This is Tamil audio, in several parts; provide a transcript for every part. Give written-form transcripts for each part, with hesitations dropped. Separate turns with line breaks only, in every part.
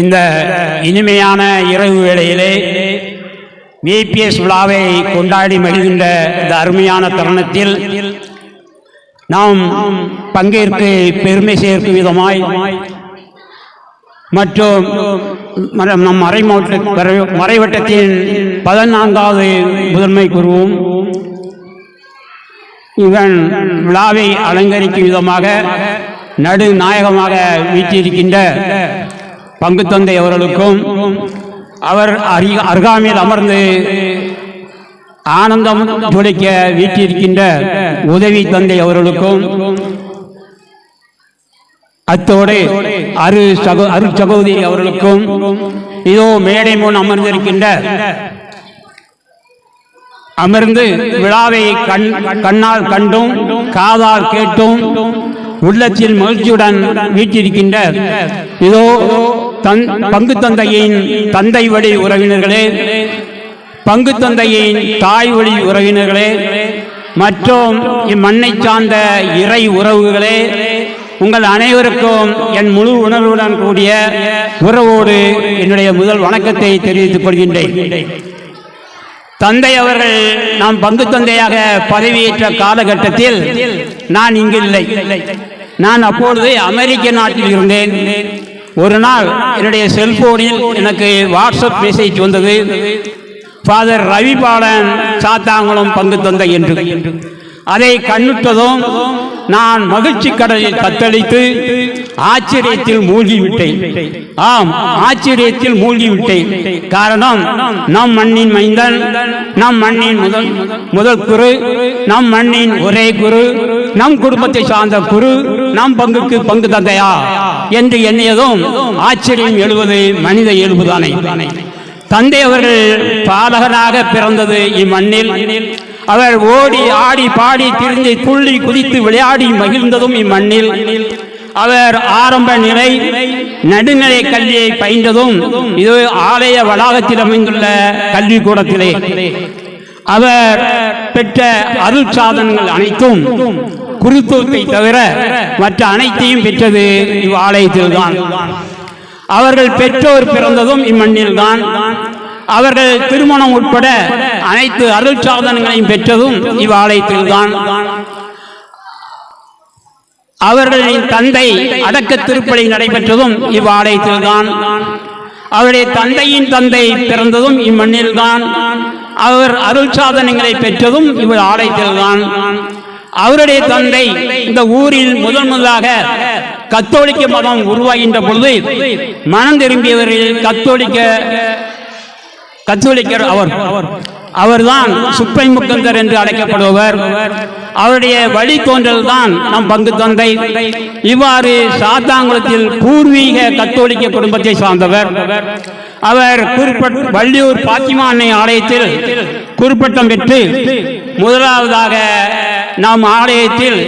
இந்த இனிமையான இரவு வேளையிலே விபிஎஸ் விழாவை கொண்டாடி மகிழ்கின்ற இந்த அருமையான தருணத்தில் நாம் பங்கேற்க பெருமை சேர்க்கும் விதமாய் மற்றும் நம் மறைவட்டத்தின் 14வது முதன்மை குருவும் இவன் விழாவை அலங்கரிக்கும் விதமாக நடுநாயகமாக வீற்றிருக்கின்ற பங்கு தந்தை அவர்களுக்கும் அவர் அருகாமையில் அமர்ந்து ஆனந்தம் துடைக்க வீற்றிருக்கின்ற உதவி தந்தை அவர்களுக்கும் அத்தோடு அரு சகோதரி அவர்களுக்கும் இதோ மேடை முன் அமர்ந்து விழாவை கண்ணால் கண்டும் காதால் கேட்டும் உள்ளத்தில் மகிழ்ச்சியுடன் வீற்றிருக்கின்ற இதோ பங்கு தந்தையின் தந்தை வழி உறவினர்களே, பங்கு தந்தையின் தாய் வழி உறவினர்களே மற்றும் இம்மண்ணை சார்ந்த இறை உறவுகளே, உங்கள் அனைவருக்கும் என் முழு உணர்வுடன் கூடிய உறவோடு என்னுடைய முதல் வணக்கத்தை தெரிவித்துக் கொள்கின்றேன். தந்தை அவர்கள் நாம் பங்கு தந்தையாக பதவியேற்ற காலகட்டத்தில் நான் இங்கு இல்லை. நான் அப்பொழுது அமெரிக்க நாட்டில் இருந்தேன். ஒரு நாள் என்னுடைய செல்போனில் எனக்கு வாட்ஸ்அப் மெசேஜ் வந்தது, ஃபாதர் ரவிபாலன் சாத்தாங்குளம் பங்கு தந்தை என்று. அதை கண்ணுற்றதும் நான் மகிழ்ச்சி கடலில் தத்தளித்து ஆச்சரியத்தில் மூழ்கிவிட்டேன். ஆம், ஆச்சரியத்தில் மூழ்கிவிட்டேன். காரணம், நம் மண்ணின் மைந்தன், நம் மண்ணின் முதல் குரு, நம் மண்ணின் ஒரே குரு, நம் குடும்பத்தை சார்ந்த குரு நம் பங்குக்கு பங்கு தந்தையா என்று எண்ணியதும் ஆச்சரியம் எழுவது மனித இயல்புதானே. தந்தை அவர்கள் பாலகனாக பிறந்தது இம்மண்ணில். அவர் ஓடி ஆடி பாடி திரிந்து துள்ளி குதித்து விளையாடி மகிழ்ந்ததும் இம்மண்ணில். அவர் ஆரம்ப நிலை நடுநிலை கல்வியை பயின்றதும் இது ஆலய வளாகத்தில் அமைந்துள்ள கல்விக்கூடத்திலே. அவர் பெற்ற அருள் சாதனங்கள் அனைத்தும் குருத்துவத்தை தவிர மற்ற அனைத்தையும் பெற்றது இவ்வாலயத்தில்தான். அவர்கள் பெற்றோர் பிறந்ததும் இம்மண்ணில் தான். அவர்கள் திருமணம் உட்பட அனைத்து அருள் சாதனங்களையும் பெற்றதும் இவ்வாலயத்தில் தான். அவர்களின் தந்தை அடக்க திருப்பலி நடைபெற்றதும் இவ்வாலயத்தில் தான். அவருடைய தந்தையின் தந்தை பிறந்ததும் இம்மண்ணில் தான். அவர் அருள் சாதனங்களை பெற்றதும் இவர் ஆலயத்தில் தான். அவருடைய தந்தை இந்த ஊரில் முதலாக கத்தோலிக்க மதம் உருவாகின்ற பொழுது மனம் திரும்பியவர்கள் கத்தோலிக்கர் அவர்தான் சுப்பை முக்கந்தர் என்று அழைக்கப்படுபவர். அவருடைய வழித்தோன்றல் தான் நம் பங்கு தந்தை. இவ்வாறு சாத்தாங்குளத்தில் பூர்வீக கத்தோலிக்க குடும்பத்தை சார்ந்தவர். அவர் வள்ளியூர் பாத்திமா அன்னை ஆலயத்தில் குறிப்பட்டம் பெற்று முதலாவதாக நாம் ஆலயத்தில்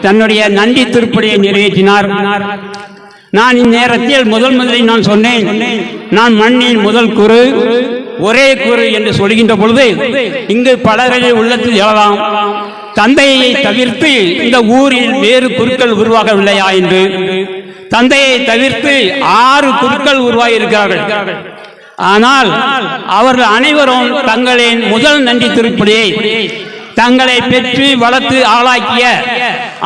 தன்னுடைய நன்றி திருப்பலியை நிறைவேற்றினார். நான் இந்நேரத்தில் முதலில் நான் சொன்னேன், நான் மண்ணின் முதல் குரு, ஒரே குரு என்று சொல்கின்ற பொழுது இங்கு பலரின் உள்ளத்தில் எழலாம், தந்தையை தவிர்த்து இந்த ஊரில் வேறு குருக்கள் உருவாகவில்லையா என்று. தந்தையை தவிர்த்து 6 குருக்கள் உருவாகி இருக்கிறார்கள். ஆனால் அவர்கள் அனைவரும் தங்களின் முதல் நன்றி திருப்பலியை தங்களை பெற்று வளர்த்து ஆளாக்கிய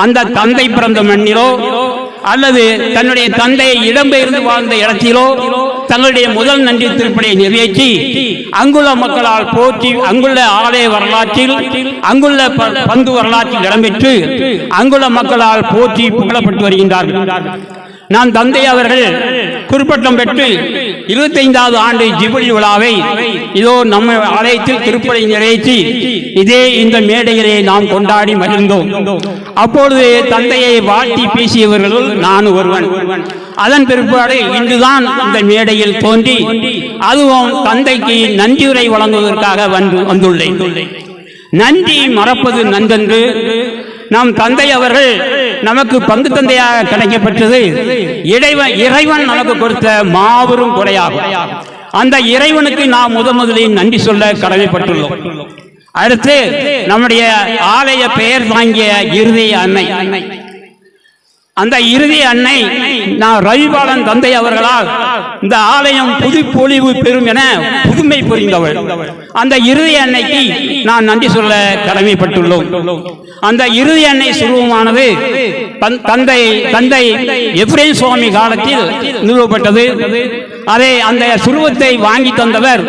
அந்த தந்தை பிறந்த மண்ணிலோ அல்லது தன்னுடைய தந்தையை இடம்பெயர்ந்து வாழ்ந்த இடத்திலோ தங்களுடைய முதல் நன்றி திருப்பலியை நிறைவேற்றி அங்குள்ள மக்களால் போற்றி அங்குள்ள ஆலய வரலாற்றில் அங்குள்ள பந்து வரலாற்றில் இடம்பெற்று அங்குள்ள மக்களால் போற்றி புகழப்பட்டு வருகின்றார்கள். நான் தந்தை அவர்கள் குறிப்பட்டம் பெற்று 25வது ஆண்டு ஜிபுலி விழாவை இதோ நம்ம ஆலயத்தில் திருப்பலி நிறைவேற்றி இதே இந்த மேடையிலே நாம் கொண்டாடி மகிழ்ந்தோம். அப்பொழுது தந்தையை வாழ்த்தி பேசியவர்களுள் நான் ஒருவன். அதன் பிற்பாடு இன்றுதான் இந்த மேடையில் தோன்றி அதுவும் தந்தைக்கு நன்றியுரை வழங்குவதற்காக வந்துள்ளேன். நன்றி மறப்பது நன்றென்று நம் தந்தை அவர்கள் நமக்கு பங்கு தந்தையாக கிடைக்கப்பட்டது இறைவன் நமக்கு கொடுத்த மாபெரும் கொடையாகும். அந்த இறைவனுக்கு நாம் முதலில் நன்றி சொல்ல கடமைப்பட்டுள்ளோம். அடுத்து நம்முடைய ஆலய பெயர் தாங்கிய இறுதி அன்னை, அந்த இறுதி அன்னை நான் ரவிபாலன் தந்தை அவர்களால் இந்த ஆலயம் புது பொலிவு பெறும் என புதுமை புரிந்தவள். அந்த இறுதி அன்னைக்கு நான் நன்றி சொல்ல கடமைப்பட்டுள்ளோம். அந்த இறுதி அன்னை சுரூபமானது தந்தை எப்ரேம் சுவாமி காலத்தில் நிறுவப்பட்டது. அதை அந்த சுருவத்தை வாங்கி தந்தவர்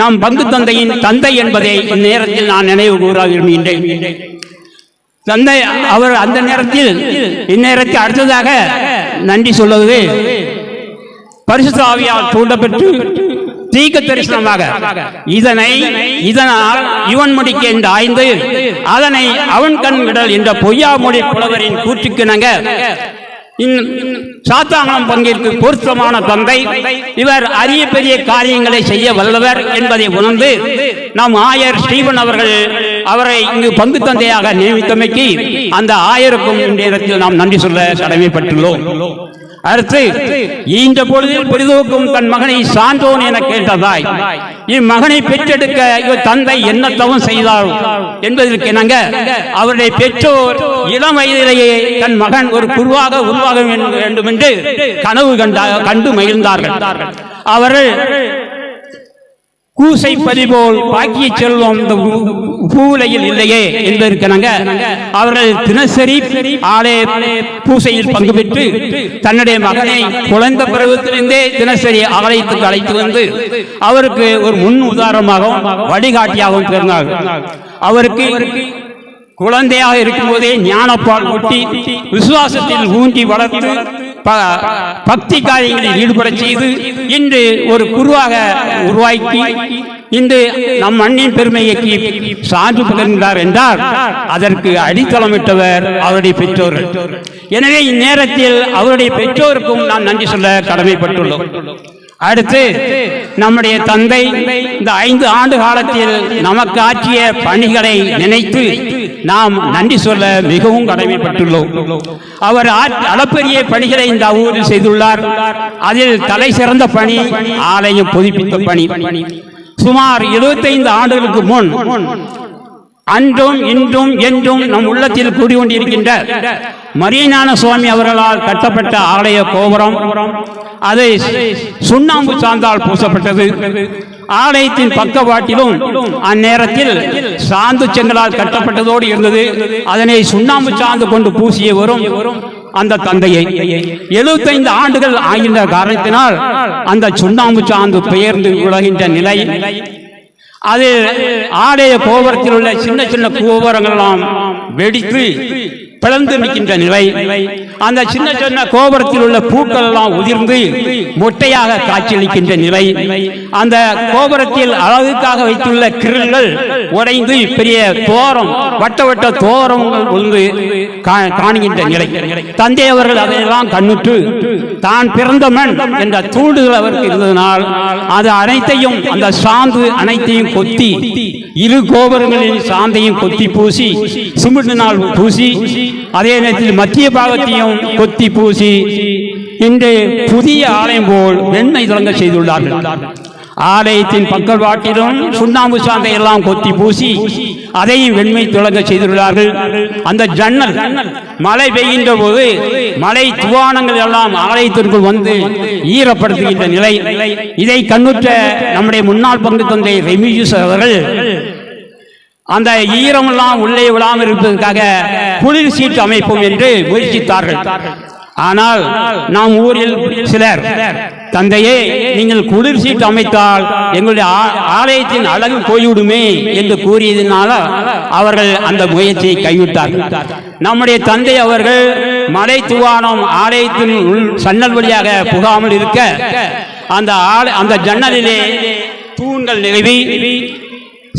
நாம் பங்கு தந்தையின் தந்தை என்பதை இந்நேரத்தில் நான் நினைவு கூற விரும்புகின்றேன். தந்தை அவர் அந்த நேரத்தில் இந்நேரத்தில் அடுத்ததாக நன்றி சொல்வது பரிசுத்த ஆவியால் தூண்டப்பட்டு தீர்க்க தரிசனமாக இதனால் இவன் முடிக்க என்று ஆய்ந்து அதனை அவன் கண் விடல் என்ற பொய்யாமொழி புலவரின் கூற்றுக்கிணங்க சாத்தாங்குளம் பங்கிற்கு பொருத்தமான தந்தை இவர் அரிய பெரிய காரியங்களை செய்ய வல்லவர் என்பதை உணர்ந்து நாம் ஆயர் ஸ்டீபன் அவரை இங்கு பங்கு தந்தையாக நியமித்தமைக்கு அந்த ஆயருக்கும் நேரத்தில் நாம் நன்றி சொல்ல கடமைப்பட்டுள்ளோம். அடுத்து இந்த பொழுதில் பெரிதோக்கும் தன் மகனை சான்றோன் என கேட்டதாய் இம்மகனை பெற்றெடுக்க இவர் தந்தை என்ன தவம் செய்தார் என்பதற்கு இணங்க அவருடைய பெற்றோர் இளம் வயதிலேயே தன் மகன் ஒரு குருவாக உருவாக வேண்டும் என்று கனவு கண்டு மகிழ்ந்தார்கள். அவர்கள் கூசை பதிபோல் பாக்கிய செல்வம் இந்த பூவுலையில் இல்லையே என்பதற்கெனங்க அவர்கள் தினசரி ஆலய பூசையில் பங்கு பெற்று தன்னுடைய மகனை குழந்தை பருவத்திலிருந்தே தினசரி ஆலயத்துக்கு அழைத்து வந்து அவருக்கு ஒரு முன் உதாரணமாகவும் வழிகாட்டியாகவும் பிறந்தார்கள். அவருக்கு குழந்தையாக இருக்கும் போதே ஞானப்பால் ஊட்டி விசுவாசத்தில் ஊன்றி வளர்த்து பக்தி காரியங்களில் ஈடுபட செய்து இன்று ஒரு குருவாக உருவாக்கி இன்று நம் மண்ணின் பெருமைக்கு சான்று பகிர்ந்தார் என்றால் அதற்கு அடித்தளமிட்டவர் அவருடைய பெற்றோர்கள். எனவே இந்நேரத்தில் அவருடைய பெற்றோருக்கும் நாம் நன்றி சொல்ல கடமைப்பட்டுள்ளோம். அடுத்து நம்முடைய தந்தை இந்த 5 ஆண்டு காலத்தில் நமக்கு ஆற்றிய பணிகளை நினைத்து நாம் நன்றி சொல்ல மிகவும் கடமைப்பட்டுள்ளோம். அவர் அளப்பரிய பணிகளை இந்த ஊரில் செய்துள்ளார். அதில் தலை சிறந்த பணி ஆலயம் புதுப்பித்த பணி. சுமார் 75 ஆண்டுகளுக்கு முன் அன்றும் இன்றும் என்றும் நம் உள்ளத்தில் கூடிக்கொண்டிருக்கின்ற மரியஞான சுவாமி அவர்களால் கட்டப்பட்ட ஆலய கோபுரம் அதை சுண்ணாம்பு சாந்தால் பூசப்பட்டது. ஆலயத்தின் பக்கவாட்டிலும் அந்நேரத்தில் சாந்து செங்கலால் கட்டப்பட்டதோடு இருந்தது. அதனை சுண்ணாம்பு சாந்து கொண்டு பூசிய வரும் அந்த தந்தையை 75 ஆண்டுகள் ஆகின்ற காரணத்தினால் அந்த சுண்ணாம்பு சாந்து பெயர்ந்து விழுகின்ற நிலை, அது ஆலய கோபுரத்தில் உள்ள சின்ன சின்ன கோபுரங்கள் எல்லாம் வெடித்து பிளந்து நிற்கின்ற நிலை, அந்த சின்ன சின்ன கோபுரத்தில் உள்ள பூக்கள் எல்லாம் உதிர்ந்து மொட்டையாக காட்சியளிக்கின்ற நிலை, அந்த கோபுரத்தில் அழகுக்காக வைத்துள்ள கிருள்கள் உடைந்து பெரிய தோரம் வட்ட வட்ட தோரங்கள் உந்து காணுகின்ற நிலை. தந்தை அவர்கள் அதையெல்லாம் கண்ணுற்று தான் பிறந்த மண் என்ற தூண்டுதல் அவருக்கு இருந்ததனால் அது அனைத்தையும் அந்த சாந்து அனைத்தையும் கொத்தி இரு கோபுரங்களின் சாந்தையும் கொத்தி பூசி சிமெண்டினால் பூசி அதே நேரத்தில் மத்திய பாகத்தையும் கொத்தி பூசி இன்று புதிய ஆலயம் போல் வெண்மை தொடங்க செய்துள்ளார்கள். ஆலயத்தின் பக்கவாட்டிலும் சுண்ணாம்பு சாந்தை எல்லாம் கொத்தி பூசி அதையும் வெண்மை தொடங்க செய்துள்ளார்கள். அந்த ஜன்னல் மழை பெய்கின்ற போது மழை துவானங்கள் எல்லாம் ஆலயத்திற்குள் வந்து ஈரப்படுத்துகின்ற நிலை. இதை கண்ணுற்ற நம்முடைய முன்னாள் பங்கு தந்தை ரெமிஜிஸ் அவர்கள் அந்த ஈரமெல்லாம் உள்ளே விடாமல் இருப்பதற்காக குளிர் சீட்டு அமைப்போம் என்று முயற்சித்தார்கள். ஆனால் நாம் ஊரில் சிலர் தந்தையே நீங்கள் குளிர் சீட்டு அமைத்தால் எங்களுடைய ஆலயத்தின் அழகு போய்விடுமே என்று கூறியதனால அவர்கள் அந்த முயற்சியை கைவிட்டார்கள். நம்முடைய தந்தை அவர்கள் மழை துவானம் ஆலயத்தின் சன்னல் வழியாக புகாமல் இருக்க அந்த ஜன்னலிலே தூண்கள் நிறுவி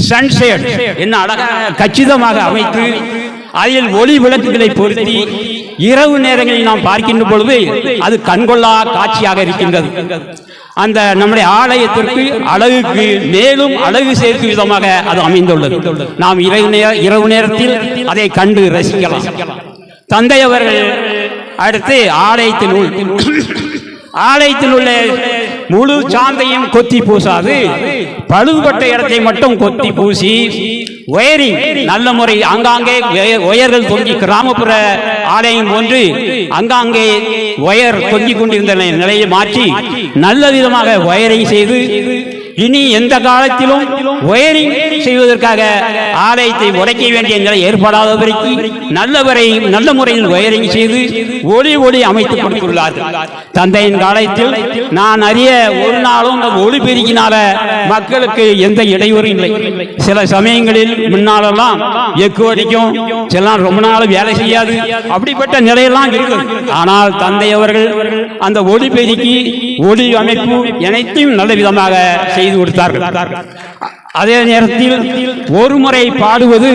சன்செட் என்ன அழகாக கச்சிதமாக அமைத்து அதில் ஒளி விளக்குகளை பொருத்தி இரவு நேரங்களில் நாம் பார்க்கின்ற பொழுது அது கண்கொள்ளா காட்சியாக இருக்கின்றது. அந்த நம்முடைய ஆலயத்திற்கு அழகுக்கு மேலும் அழகு சேர்க்கும் விதமாக அது அமைந்துள்ளது. நாம் இரவு நேரத்தில் அதை கண்டு ரசிக்கலாம். தந்தை அவர்கள் அடுத்து ஆலயத்தில் உள்ள முழு சாந்தையும் கொத்தி பூசாது பழுதுபட்ட இடத்தை மட்டும் கொத்தி பூசி ஒயரிங் நல்ல முறை ஆங்காங்கே ஒயர்கள் தொங்கி கிராமப்புற ஆலயம் போன்று ஆங்காங்கே ஒயர் தொங்கிக் கொண்டிருந்த நிலையை மாற்றி நல்ல விதமாக ஒயரிங் செய்து இனி எந்த காலத்திலும் ஒயரிங் செய்வதற்காக ஆலயத்தை உடைக்க வேண்டிய நிலை ஏற்படாதவரைக்கு நல்ல முறையில் ஒயரிங் செய்து ஒளி அமைத்துக் கொடுத்துள்ளார்கள். தந்தையின் காலத்தில் நான் அறிய ஒரு நாளும் ஒளி பெருக்கினால மக்களுக்கு எந்த இடையூறும் இல்லை. சில சமயங்களில் முன்னாலெல்லாம் எக்கு அடிக்கும், சில ரொம்ப நாள் வேலை செய்யாது, அப்படிப்பட்ட நிலையெல்லாம் இருக்குது. ஆனால் தந்தை அவர்கள் அந்த ஒளி பெருக்கி ஒளி அமைப்பு அனைத்தையும் நல்ல விதமாக செய்து கொடுத்தார்கள். அதே நேரத்தில் ஒரு முறை பாடுவது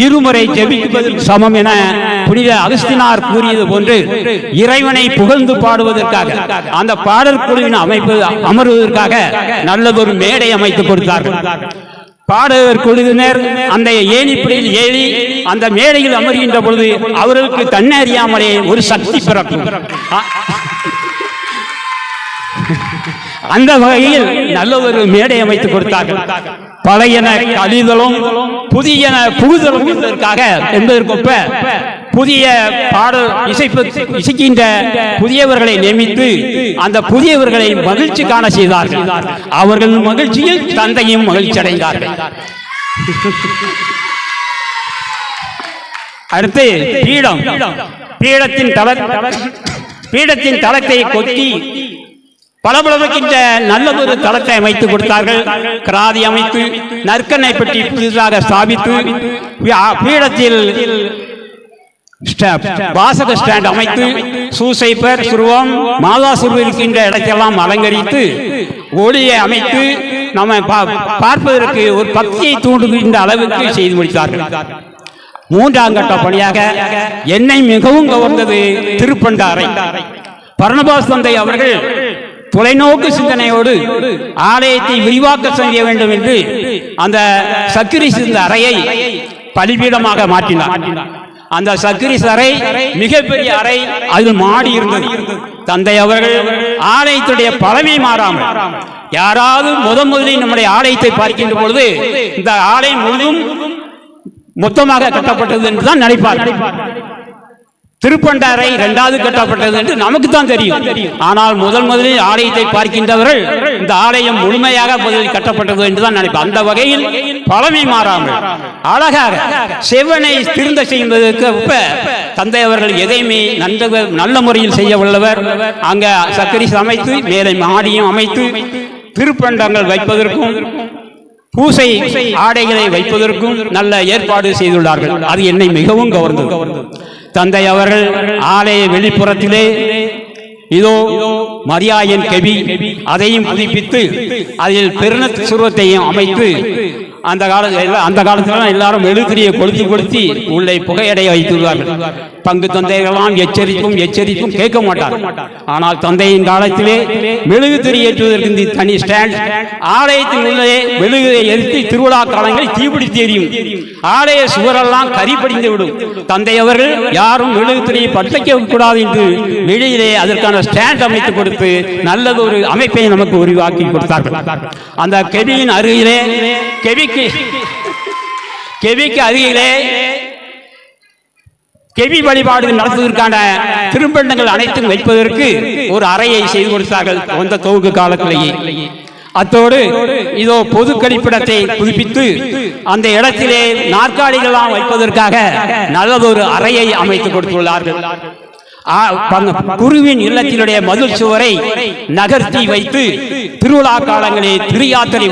இருமுறை ஜெபிப்பதற்கு சமம் என புனித அகஸ்தினார் கூறியது போன்று இறைவனை புகழ்ந்து பாடுவதற்காக அந்த பாடல் குழுவின் அமர்வதற்காக நல்லதொரு மேடை அமைத்துக் கொடுத்தார்கள். பாடகர் குழுவினர் அந்த ஏணிப்படியில் ஏறி அந்த மேடையில் அமர்கின்ற பொழுது அவர்களுக்கு தன்னறியாமலே ஒரு சக்தி பிறக்கும். அந்த வகையில் நல்ல ஒரு மேடை அமைத்துக் கொடுத்தார்கள். பழையன கழிதலும் புதியன புகுதலும் என்பதற்கொப்ப புதிய பாடல் இசைக்கின்ற புதியவர்களை நியமித்து அந்த புதியவர்களை மகிழ்ச்சி காண செய்தார்கள். அவர்கள் மகிழ்ச்சியில் தந்தையும் மகிழ்ச்சி அடைந்தார்கள். அடுத்து பீடத்தின் தளத்தை கொத்தி பளபளக்கின்ற நல்லதொரு தளத்தை அமைத்துக் கொடுத்தார்கள். கிராதி அமைத்து நற்கனை பற்றி புதிதாக ஸ்தாபித்து பீடத்தில் வாசக ஸ்டாண்ட் அமைத்து சூசைப்பர் சுருவம் மாதா சுருவம் இருக்கின்ற இடத்தெல்லாம் அலங்கரித்து ஒளியை அமைத்து நம்ம பார்ப்பதற்கு ஒரு பக்தியை தூண்டுகின்ற அளவுக்கு செய்து முடித்தார்கள். மூன்றாம் கட்ட பணியாக என்னை மிகவும் கவர்ந்தது திருப்பண்டாரை. பர்னபாஸ் தந்தை அவர்கள் தொலைநோக்கு சிந்தனையோடு ஆலயத்தை விரிவாக்க செய்ய வேண்டும் என்று அந்த சக்கிரி சிந்த அறையை பலிபீடமாக மாற்றினார். அந்த சக்கிரி அறை மிகப்பெரிய அறை, அதில் மாடி இருந்தது. தந்தை அவர்கள் ஆலயத்துடைய பழமை மாறாமல் யாராவது முதலில் நம்முடைய ஆலயத்தை பார்க்கின்ற பொழுது இந்த ஆலயம் முழுதும் மொத்தமாக கட்டப்பட்டது என்றுதான் நினைப்பார். திருப்பண்டாரை இரண்டாவது கட்டப்பட்டது என்று நமக்கு தான் தெரியும். ஆனால் முதலில் ஆலயத்தை பார்க்கின்றவர்கள் இந்த ஆலயம் முழுமையாக முதலில் கட்டப்பட்டது என்றுதான் நினைப்பார். அந்த வகையில் பழமை மாறாமல் அழகாக செவனை திருந்த செய்வதற்கு தந்தை அவர்கள் எதையுமே நல்ல முறையில் செய்ய உள்ளவர். அங்க சக்கரி அமைத்து மேலே மாடியும் அமைத்து திருப்பண்டங்கள் வைப்பதற்கும் பூசை ஆடைகளை வைப்பதற்கும் நல்ல ஏற்பாடு செய்துள்ளார்கள். அது என்னை மிகவும் கவர்ந்தது. தந்தை அவர்கள் ஆலய வெளிப்புறத்திலே இதோ மரியாயின் கெபி அதையும் புதுப்பித்து அதில் பெருநத் சுருவத்தையும் அமைத்து அந்த காலத்தில் எல்லாரும் மெழுகுதிரியை கொளுத்தி உள்ளே புகையடைய வைத்துள்ளார்கள். பங்கு தந்தைகளாம் எச்சரித்தும் கேட்க மாட்டார். ஆனால் தந்தையின் காலத்திலே மெழுகுதிரி ஏற்றுவதற்கு தனி ஸ்டாண்ட், ஆலயத்தின் உள்ளே மெழுகுதை எரித்து திருவிழா காலங்களில் தீப்பிடித்து எரியும், ஆலய சுவரெல்லாம் கரிபடிந்து விடும். தந்தை அவர்கள் யாரும் மெழுகுதிரியை பற்றைக்க கூடாது என்று வெளியிலே அதற்கான ஸ்டாண்ட் அமைத்து கொடுத்து நல்லது ஒரு அமைப்பை நமக்கு உருவாக்கி கொடுத்தார்கள். அந்த கெபியின் அருகிலே கெபிக்கு அருகிலே கெபி வழிபாடு நடத்துவதற்கான திருப்பண்டங்கள் அனைத்தும் வைப்பதற்கு ஒரு அறையை செய்து கொடுத்தார்கள் அந்த துவக்க காலத்திலேயே. அத்தோடு இதோ பொது கழிப்பிடத்தை புதுப்பித்து அந்த இடத்திலே நாற்காலிகளாம் வைப்பதற்காக நல்லதொரு அறையை அமைத்துக் கொடுத்துள்ளார்கள். குருவின் இல்லத்தினுடைய மதில் சுவரை நகர்த்தி வைத்து திருவிழா காலங்களில் திரு யாத்திரை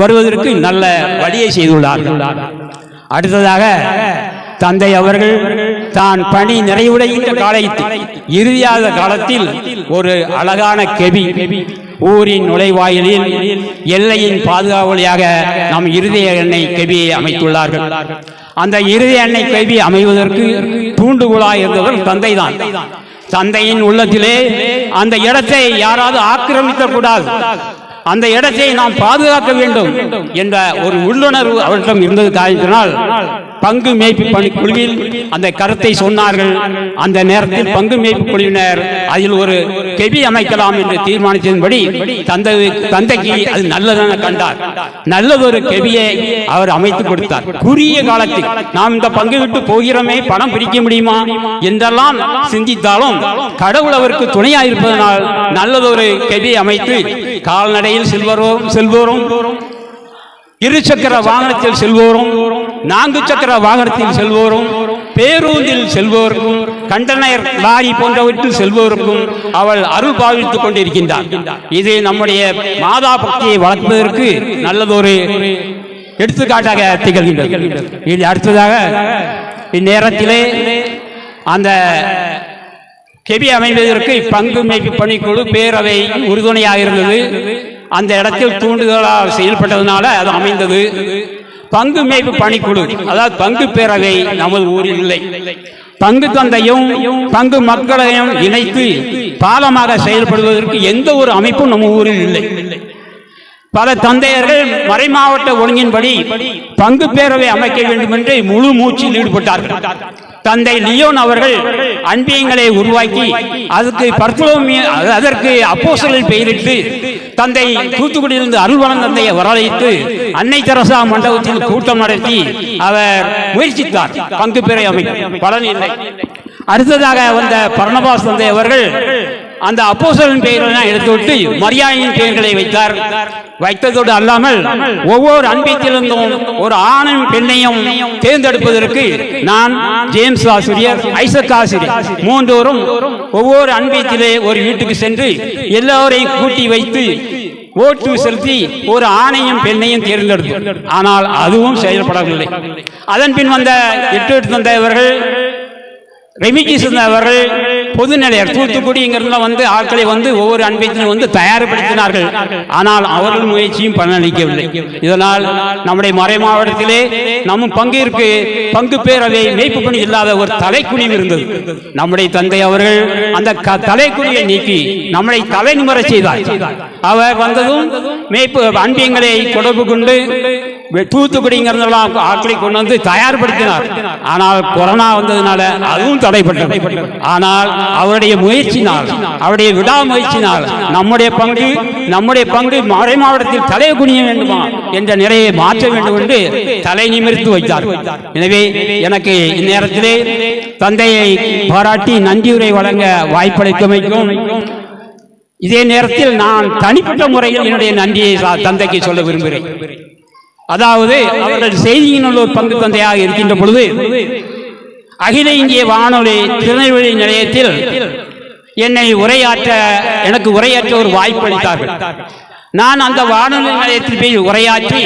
வருவதற்கு நல்ல வழியை செய்துள்ளார்கள். அடுத்ததாக தந்தை அவர்கள் தான் பணி நிறைவுடைகின்ற காலத்தில் இறுதியாத காலத்தில் ஒரு அழகான கெபி ஊரின் நுழைவாயிலில் எல்லையின் பாதுகாவலியாக நம் இறுதி எண்ணெய் கெபியை அமைத்துள்ளார்கள். அந்த இறுதி எண்ணெய் கெபி அமைவதற்கு தூண்டுகோலாக இருந்தவர் தந்தை தான். தந்தையின் உள்ளத்திலே அந்த இடத்தை யாராவது ஆக்கிரமிக்க கூடாது, அந்த இடத்தை நாம் பாதுகாக்க வேண்டும் என்ற ஒரு உள்ளுணர்வு அவரிடம் இருந்தது காரணத்தினால் பங்கு மேய்ப்பு பணிக்குழுவில் அந்த கருத்தை சொன்னார்கள். அந்த நேரத்தில் பங்கு மேய்ப்பு குழுவினர் அதில் ஒரு கெபி அமைக்கலாம் என்று தீர்மானித்தபடி தந்தைக்கு அது நல்லதென கண்டார். நல்லதொரு கெபியை அவர் அமைத்துக் கொடுத்தார். குறுகிய காலத்தில் நாம் இந்த பங்கு விட்டு போகிறோமே, பணம் பிரிக்க முடியுமா என்றெல்லாம் சிந்தித்தாலும் கடவுள் அவருக்கு துணையாக இருப்பதனால் நல்லதொரு கெபி அமைத்து கால்நடையில் செல்வோரும் இருசக்கர வாகனத்தில் செல்வோரும் 4 சக்கர வாகனத்தில் செல்வோரும் பேருந்தில் செல்வோருக்கும் கண்டெய்னர் லாரி போன்றவற்றில் செல்வோருக்கும் அவள் அருள் பாவித்துக் கொண்டிருக்கின்றார். இது நம்முடைய மாதா பக்தியை வளர்ப்பதற்கு நல்லதொரு எடுத்துக்காட்டாக திகழ்கின்றது. இது அடுத்ததாக இந்நேரத்திலே அந்த கெபி அமைவதற்கு பங்கு மேய்ப்பு பணிக்குழு பேரவை உறுதுணையாக இருந்தது. அந்த இடத்தில் தூண்டுதலால் செயல்பட்டதனால அது அமைந்தது. பங்கு மேய்ப்பு பணிக்குழு, அதாவது பங்கு பேரவை நமது ஊரில் இல்லை. பங்கு தந்தையும் பங்கு மக்களையும் இணைத்து பாலமாக செயல்படுவதற்கு எந்த ஒரு அமைப்பும் நம்ம ஊரில் இல்லை. பல தந்தையர்கள் மறைமாவட்ட ஒழுங்கின்படி பங்கு பேரவை அமைக்க வேண்டும் என்று முழு மூச்சில் ஈடுபட்டார்கள். தந்தை லியோன் அவர்கள் அன்பியங்களை உருவாக்கி அதற்கு அப்போஸ்தலர் பெயரிட்டு தந்தை தூத்துக்குடியிலிருந்து அருள்வளம் தந்தையை வரவழைத்து அன்னை தெரசா மண்டபத்தில் கூட்டம் நடத்தி அவர் முயற்சித்தார் பங்கு பேரவை அமைக்க. பலன் இல்லை. அடுத்ததாக வந்த பர்னபாஸ் தந்தை அவர்கள் அந்த அப்போஸ்தலரின் பெயரெல்லாம் எடுத்துவிட்டு மரியாதையின் பெயர்களை வைத்தார். வைத்ததோடு அல்லாமல் ஒவ்வொரு அன்பியத்திலிருந்தும் ஒரு ஆணும் பெண்ணையும் தேர்ந்தெடுப்பதற்கு நான், ஜேம்ஸ் ஆசிரியர், ஐசக் ஆசிரியர் மூன்றோரும் ஒவ்வொரு அன்பியத்திலே ஒரு வீட்டுக்கு சென்று எல்லோரையும் கூட்டி வைத்து ஓட்டு செலுத்தி ஒரு ஆணையும் பெண்ணையும் தேர்ந்தெடுத்தோம். ஆனால் அதுவும் செயல்படவில்லை. அதன் பின் வந்த 8 தந்தையவர்கள், ரெமிகிசன் அவர்கள் பொதுநிலையர் தூத்துக்குடிங்கிறதுல வந்து ஆட்களை வந்து ஒவ்வொரு அன்பியத்திலும் வந்து தயார்படுத்தினார்கள். ஆனால் அவர்கள் முயற்சியும் பலனளிக்கவில்லை. இதனால் நம்முடைய மறை மாவட்டத்திலே நம்ம பங்கிற்கு பங்கு பேரவை மேய்ப்பு பணி இல்லாத ஒரு தலைக்குனிவு இருந்தது. நம்முடைய தந்தை அவர்கள் அந்த தலைக்குனிவை நீக்கி நம்மளை தலைநிமறை செய்தார். அவர் வந்ததும் மேய்ப்பு அன்பியங்களை தொடர்பு கொண்டு தூத்துக்குடிங்கிறதெல்லாம் ஆட்களை கொண்டு வந்து தயார்படுத்தினார். ஆனால் கொரோனா வந்ததுனால அதுவும் தடைப்பட்டது. ஆனால் அவருடைய முயற்சினால், அவருடைய விடாமுயற்சினால் நம்முடைய பங்கு மறை மாவட்டத்தில் தலை குனிய வேண்டுமா என்ற நிலையை மாற்ற வேண்டும் என்று தலை நிமிர்த்து வைத்தார். எனவே எனக்கு இந்நேரத்திலே தந்தையை பாராட்டி நன்றியுரை வழங்க வாய்ப்பளித்தமைக்கும், இதே நேரத்தில் நான் தனிப்பட்ட முறையில் என்னுடைய நன்றியை தந்தைக்கு சொல்ல விரும்புகிறேன். அதாவது அவர்கள் செய்தியினுள்ளூர் பங்கு தந்தையாக இருக்கின்ற பொழுது அகில இந்திய வானொலி திருநெல்வேலி நிலையத்தில் எனக்கு உரையாற்ற ஒரு வாய்ப்பு அளித்தார்கள். நான் அந்த வானொலி நிலையத்தில் போய் உரையாற்றி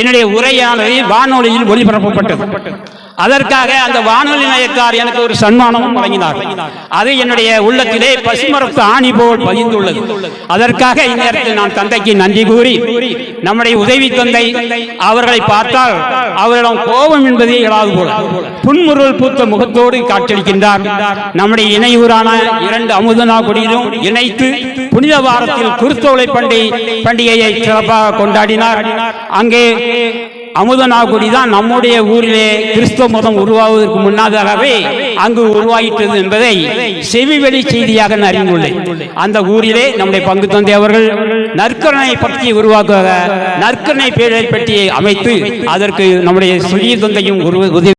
என்னுடைய உரையானது வானொலியில் ஒளிபரப்பப்பட்டது. அதற்காக அந்த வானொலி நிலையத்தார் எனக்கு ஒரு சன்மானமும் வழங்கினார். அது என்னுடைய உள்ளத்திலே பசுமரத்து ஆணி போல் பதிந்துள்ளது. அதற்காக இந்நேரத்தில் நான் தந்தைக்கு நன்றி கூறி, நம்முடைய உதவி தந்தை அவர்களை பார்த்தால் அவரிடம் கோபம் என்பதே இயலாது போல புன்முறுவல் பூத்த முகத்தோடு காட்சியளிக்கின்றார். நம்முடைய இணையூரான 2 அமுதனாகுடியிலும் இணைத்து புனித வாரத்தில் குருத்தோலை பண்டிகையை சிறப்பாக கொண்டாடினார். அங்கே அமுதனாகுடி தான் நம்முடைய ஊரிலே கிறிஸ்தவ மதம் உருவாவதற்கு முன்னதாகவே அங்கு உருவாயிட்டது என்பதை செவிவெளி செய்தியாக அறிந்துள்ளேன். அந்த ஊரிலே நம்முடைய பங்கு தந்தை அவர்கள் நற்கருணை பற்றி உருவாக்க நற்கருணை பேழை பெட்டியை அமைத்து அதற்கு நம்முடைய சுய தந்தையும் உதவி